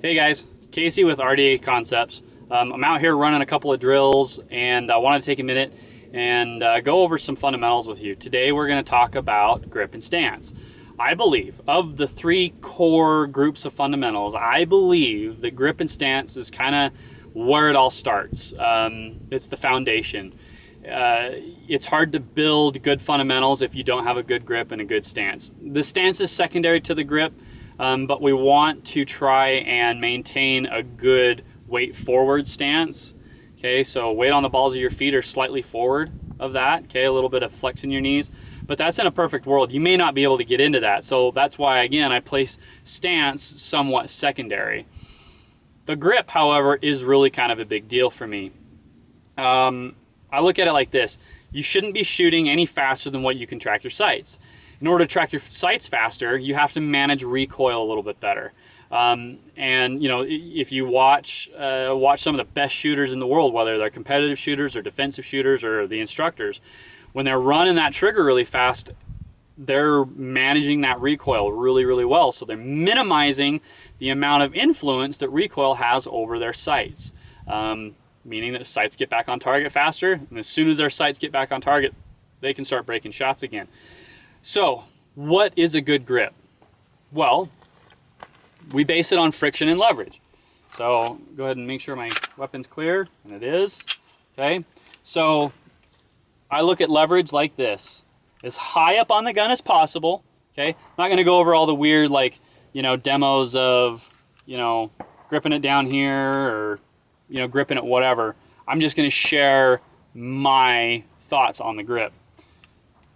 Hey guys, Casey with RDA Concepts. I'm out here running a couple of drills and I wanted to take a minute and go over some fundamentals with you. Today we're going to talk about grip and stance. I believe of the three core groups of fundamentals, I believe that grip and stance is kind of where it all starts. It's the foundation. It's hard to build good fundamentals if you don't have a good grip and a good stance. The stance is secondary to the grip. But we want to try and maintain a good weight forward stance. Okay, so weight on the balls of your feet are slightly forward of that. Okay, a little bit of flex in your knees, but that's in a perfect world. You may not be able to get into that. So that's why, again, I place stance somewhat secondary. The grip, however, is really kind of a big deal for me. I look at it like this. You shouldn't be shooting any faster than what you can track your sights. In order to track your sights faster, you have to manage recoil a little bit better. And you know, if you watch some of the best shooters in the world, whether they're competitive shooters or defensive shooters or the instructors, when they're running that trigger really fast, they're managing that recoil really, really well. So they're minimizing the amount of influence that recoil has over their sights, meaning that sights get back on target faster. And as soon as their sights get back on target, they can start breaking shots again. So, what is a good grip? Well, we base it on friction and leverage. So, go ahead and make sure my weapon's clear, and it is. Okay, so I look at leverage like this. As high up on the gun as possible. Okay, I'm not going to go over all the weird, like, you know, demos of, you know, gripping it down here or, you know, gripping it whatever. I'm just going to share my thoughts on the grip.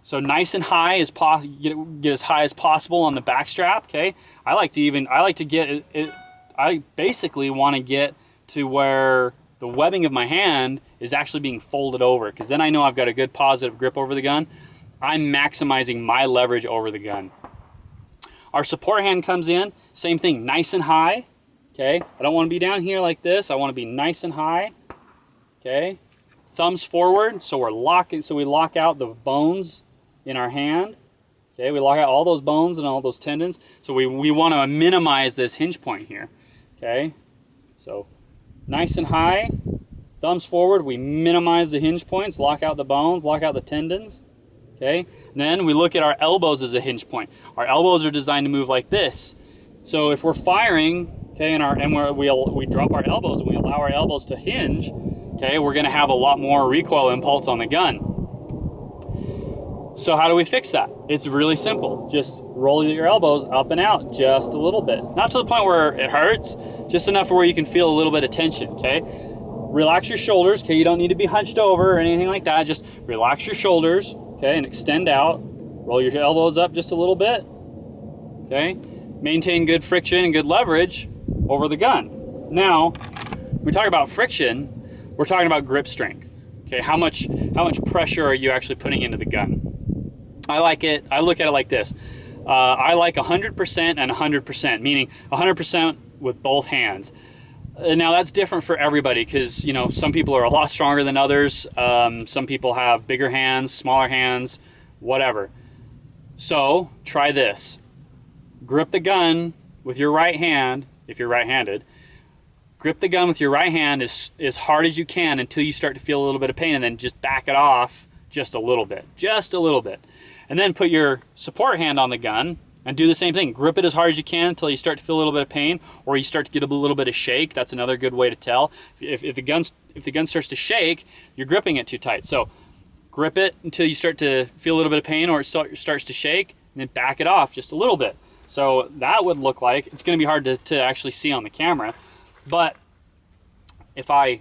So nice and high as get as high as possible on the back strap. Okay, I like to get it. I basically want to get to where the webbing of my hand is actually being folded over, because then I know I've got a good positive grip over the gun. I'm maximizing my leverage over the gun. Our support hand comes in, same thing, nice and high. Okay, I don't want to be down here like this. I want to be nice and high. Okay, thumbs forward, so we're locking. So we lock out the bones in our hand. Okay, we lock out all those bones and all those tendons. So we want to minimize this hinge point here. Okay, so nice and high, thumbs forward, we minimize the hinge points, lock out the bones, lock out the tendons. Okay, and then we look at our elbows as a hinge point. Our elbows are designed to move like this. So if we're firing, okay, we drop our elbows and we allow our elbows to hinge, okay, we're going to have a lot more recoil impulse on the gun. So how do we fix that? It's really simple. Just roll your elbows up and out just a little bit. Not to the point where it hurts, just enough where you can feel a little bit of tension, okay? Relax your shoulders, okay? You don't need to be hunched over or anything like that. Just relax your shoulders, okay, and extend out. Roll your elbows up just a little bit, okay? Maintain good friction and good leverage over the gun. Now, when we talk about friction, we're talking about grip strength. Okay, how much pressure are you actually putting into the gun? I look at it like this. I like 100% and 100%, meaning 100% with both hands. Now that's different for everybody, because, you know, some people are a lot stronger than others. Some people have bigger hands, smaller hands, whatever. So try this. Grip the gun with your right hand, if you're right-handed. Grip the gun with your right hand as hard as you can until you start to feel a little bit of pain, and then just back it off just a little bit. And then put your support hand on the gun and do the same thing. Grip it as hard as you can until you start to feel a little bit of pain, or you start to get a little bit of shake. That's another good way to tell. If the gun starts to shake, you're gripping it too tight. So grip it until you start to feel a little bit of pain, or it starts to shake, and then back it off just a little bit. So that would look like, it's going to be hard to actually see on the camera, but if I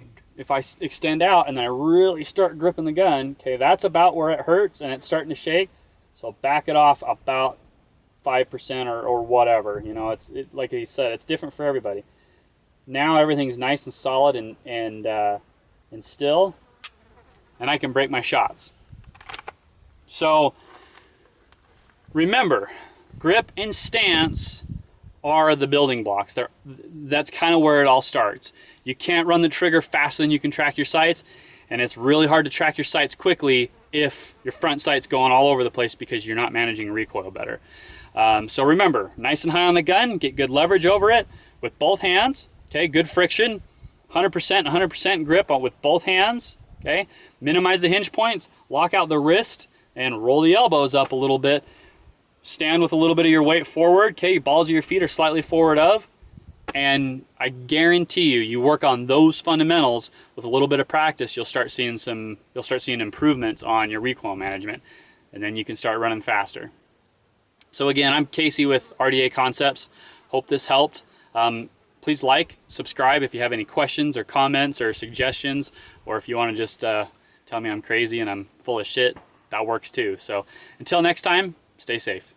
extend out and I really start gripping the gun, okay, that's about where it hurts and it's starting to shake. So back it off about 5% or whatever. You know, like I said, it's different for everybody. Now everything's nice and solid and still, and I can break my shots. So remember, grip and stance are the building blocks. That's kind of where it all starts. You can't run the trigger faster than you can track your sights, and it's really hard to track your sights quickly if your front sight's going all over the place because you're not managing recoil better. So remember, nice and high on the gun, get good leverage over it, with both hands. Okay, good friction, 100% grip with both hands. Okay, minimize the hinge points, lock out the wrist, and roll the elbows up a little bit. Stand with a little bit of your weight forward. Okay, balls of your feet are slightly forward of. And I guarantee you, you work on those fundamentals with a little bit of practice, you'll start seeing improvements on your recoil management, and then you can start running faster. So again, I'm Casey with RDA Concepts. Hope this helped. Please like, subscribe if you have any questions or comments or suggestions, or if you want to just tell me I'm crazy and I'm full of shit, that works too. So until next time, stay safe.